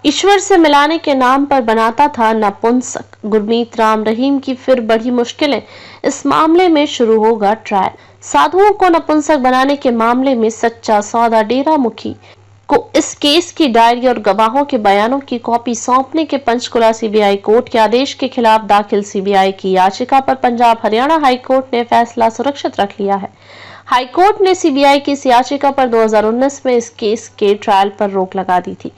ईश्वर से मिलाने के नाम पर बनाता था नपुंसक। गुरमीत राम रहीम की फिर बढ़ी मुश्किलें। इस मामले में शुरू होगा ट्रायल। साधुओं को नपुंसक बनाने के मामले में सच्चा सौदा। डेरा मुखी को इस केस की डायरी और गवाहों के बयानों की कॉपी सौंपने के पंचकुला सीबीआई कोर्ट के आदेश के खिलाफ दाखिल सीबीआई की याचिका पर पंजाब हरियाणा हाईकोर्ट ने फैसला सुरक्षित रख लिया है। हाईकोर्ट ने सीबीआई की इस याचिका पर 2019 में इस केस के ट्रायल पर रोक लगा दी थी।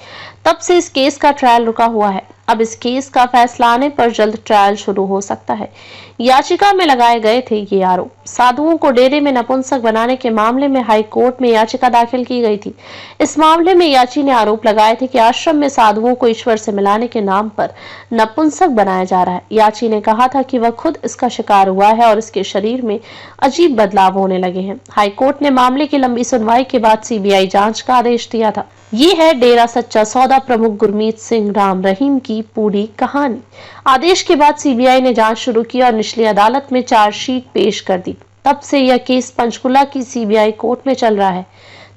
तब से इस केस का ट्रायल रुका हुआ है। अब इस केस का फैसला आने पर जल्द ट्रायल शुरू हो सकता है। याचिका में लगाए गए थे ये आरोप। साधुओं को डेरे में नपुंसक बनाने के मामले में हाई कोर्ट में याचिका दाखिल की गई थी। इस मामले में याची ने आरोप लगाए थे कि आश्रम में साधुओं को ईश्वर से मिलाने के नाम पर नपुंसक बनाया जा रहा है। याची ने कहा था कि वह खुद इसका शिकार हुआ है और इसके शरीर में अजीब बदलाव होने लगे हैं। हाईकोर्ट ने मामले की लंबी सुनवाई के बाद सीबीआई जांच का आदेश दिया था। ये है डेरा सच्चा सौदा प्रमुख गुरमीत सिंह राम रहीम की पूरी कहानी। आदेश के बाद सीबीआई ने जांच शुरू की और निचली अदालत में चार्जशीट पेश कर दी। तब से यह केस पंचकुला की सीबीआई कोर्ट में चल रहा है।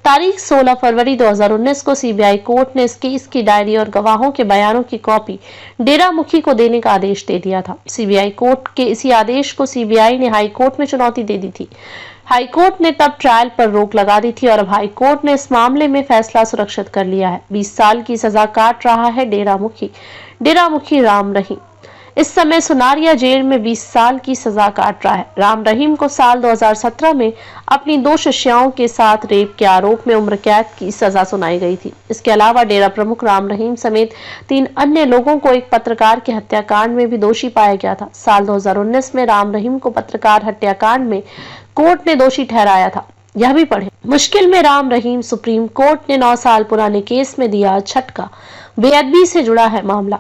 तारीख 16 फरवरी 2019 को सीबीआई कोर्ट ने इस केस की डायरी और गवाहों के बयानों की कॉपी डेरा मुखी को देने का आदेश दे दिया था। सीबीआई कोर्ट के इसी आदेश को सीबीआई ने हाई कोर्ट में चुनौती दे दी थी। हाई कोर्ट ने तब ट्रायल पर रोक लगा दी थी और अब हाई कोर्ट ने इस मामले में फैसला सुरक्षित कर लिया है। 20 साल की सजा काट रहा है डेरा मुखी राम रहीम। इस समय सुनारिया जेल में 20 साल की सजा काट रहा है। राम रहीम को साल 2017 में अपनी 2 शिष्याओं के साथ रेप के आरोप में उम्र कैद की सजा सुनाई गई थी। इसके अलावा डेरा प्रमुख राम रहीम समेत 3 अन्य लोगों को एक पत्रकार के हत्याकांड में भी दोषी पाया गया था। साल 2019 में राम रहीम को पत्रकार हत्याकांड में कोर्ट ने दोषी ठहराया था। यह भी पढ़े। मुश्किल में राम रहीम, सुप्रीम कोर्ट ने 9 साल पुराने केस में दिया झटका। बेअदबी से जुड़ा है मामला।